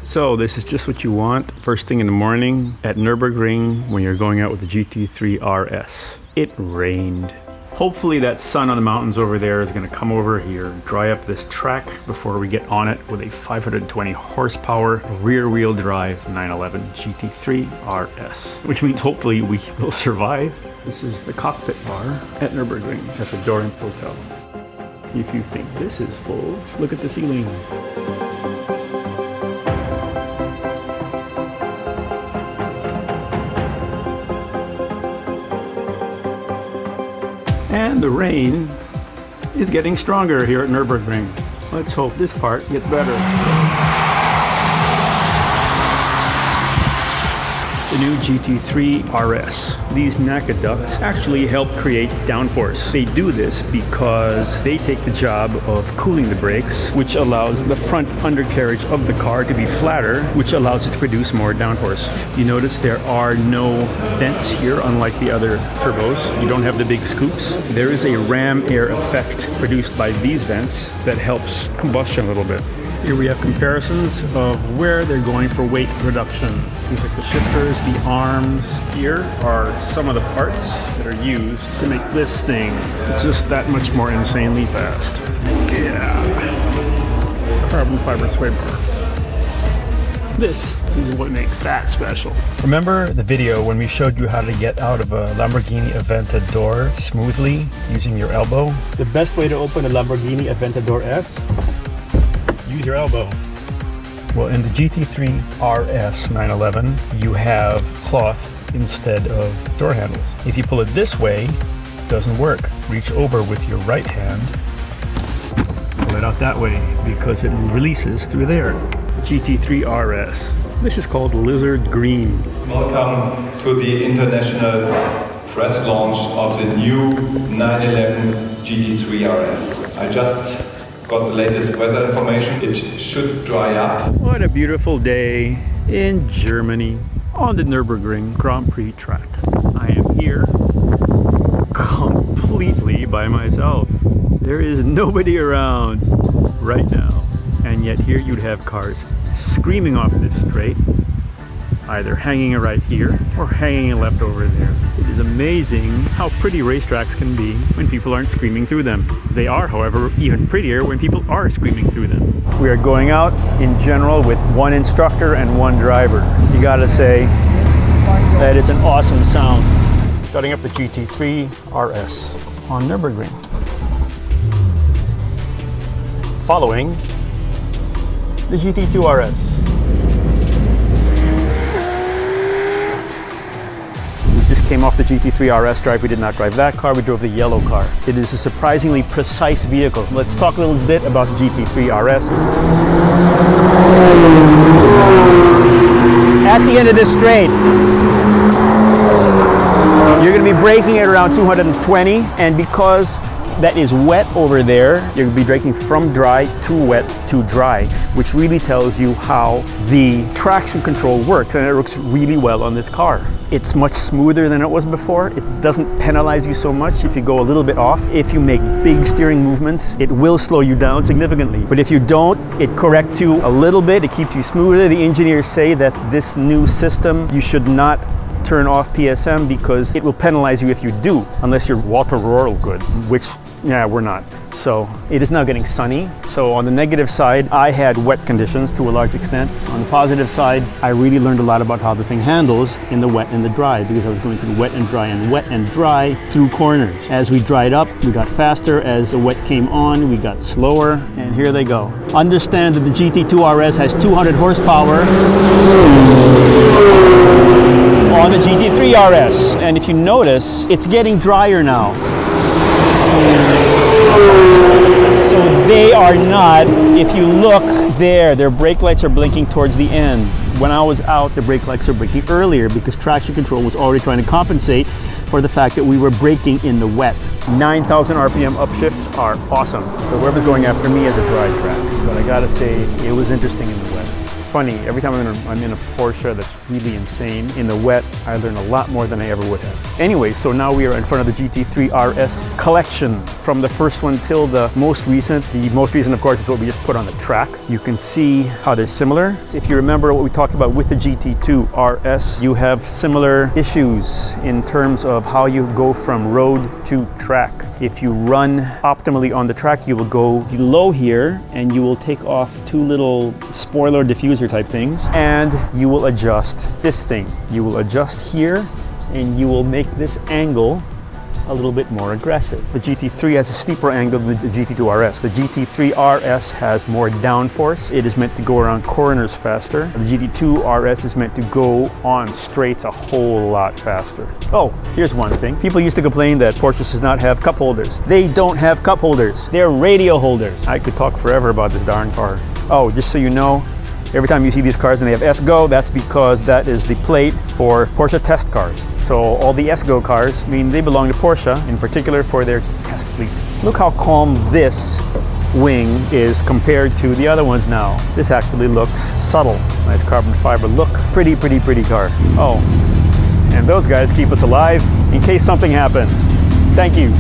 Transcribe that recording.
So this is just what you want first thing in the morning at Nurburgring when you're going out with the GT3 RS. It rained. Hopefully that sun on the mountains over there is going to come over here, dry up this track before we get on it with a 520 horsepower rear-wheel drive 911 GT3 RS, which means hopefully we will survive. This is the cockpit bar at Nurburgring at the Dorrance Hotel. If you think this is full, look at the ceiling. And the rain is getting stronger here at Nurburgring. Let's hope this part gets better. The new GT3 RS. These NACA ducts actually help create downforce. They do this because they take the job of cooling the brakes, which allows the front undercarriage of the car to be flatter, which allows it to produce more downforce. You notice there are no vents here, unlike the other turbos. You don't have the big scoops. There is a ram air effect produced by these vents that helps combustion a little bit. Here we have comparisons of where they're going for weight reduction. These are the shifters, the arms. Here are some of the parts that are used to make this thing just that much more insanely fast. Yeah. Carbon fiber sway bar. This is what makes that special. Remember the video when we showed you how to get out of a Lamborghini Aventador smoothly using your elbow? The best way to open a Lamborghini Aventador S? Use your elbow. Well, in the GT3 RS 911, you have cloth instead of door handles. If you pull it this way, it doesn't work. Reach over with your right hand, pull it out that way because it releases through there. GT3 RS. This is called Lizard Green. Welcome to the international press launch of the new 911 GT3 RS. I just got the latest weather information. It should dry up. What a beautiful day in Germany on the Nürburgring Grand Prix track. I am here completely by myself. There is nobody around right now. And yet here you'd have cars screaming off this straight, either hanging right here or hanging left over there. It is amazing how pretty racetracks can be when people aren't screaming through them. They are, however, even prettier when people are screaming through them. We are going out in general with one instructor and one driver. You gotta say, that is an awesome sound. Starting up the GT3 RS on Nürburgring. Following the GT2 RS. Just came off the GT3 RS drive. We did not drive that car, we drove the yellow car. It is a surprisingly precise vehicle. Let's talk a little bit about the GT3 RS. At the end of this straight, you're going to be braking at around 220, and because that is wet over there, you're going to be braking from dry to wet to dry, which really tells you how the traction control works, and it works really well on this car. It's much smoother than it was before. It doesn't penalize you so much if you go a little bit off. If you make big steering movements, it will slow you down significantly. But if you don't, it corrects you a little bit. It keeps you smoother. The engineers say that this new system, you should not turn off PSM because it will penalize you if you do, unless you're Walter Rural good, which, yeah, we're not. So it is now getting sunny. So on the negative side, I had wet conditions to a large extent. On the positive side, I really learned a lot about how the thing handles in the wet and the dry, because I was going through wet and dry through corners. As we dried up, we got faster. As the wet came on, we got slower, and here they go. Understand that the GT2 RS has 200 horsepower on the GT3 RS, and if you notice, it's getting drier now. So they are not, if you look there, their brake lights are blinking towards the end. When I was out, the brake lights are blinking earlier because traction control was already trying to compensate for the fact that we were braking in the wet. 9,000 RPM upshifts are awesome. So whoever's going after me is a dry track, but I gotta say, it was interesting in the wet. funny. Every time I'm in a Porsche that's really insane, in the wet, I learn a lot more than I ever would have. Anyway, so now we are in front of the GT3 RS collection, from the first one till the most recent. The most recent, of course, is what we just put on the track. You can see how they're similar. If you remember what we talked about with the GT2 RS, you have similar issues in terms of how you go from road to track. If you run optimally on the track, you will go low here and you will take off two little spoiler diffuser type things, and you will adjust this thing. You will adjust here and you will make this angle a little bit more aggressive. The GT3 has a steeper angle than the GT2 RS. The GT3 RS has more downforce. It is meant to go around corners faster. The GT2 RS is meant to go on straights a whole lot faster. Oh, here's one thing. People used to complain that Porsche does not have cup holders. They don't have cup holders. They're radio holders. I could talk forever about this darn car. Oh, just so you know, every time you see these cars and they have S-Go, that's because that is the plate for Porsche test cars. So all the S-Go cars, I mean, they belong to Porsche, in particular for their test fleet. Look how calm this wing is compared to the other ones now. This actually looks subtle. Nice carbon fiber look. Pretty car. Oh, and those guys keep us alive in case something happens. Thank you.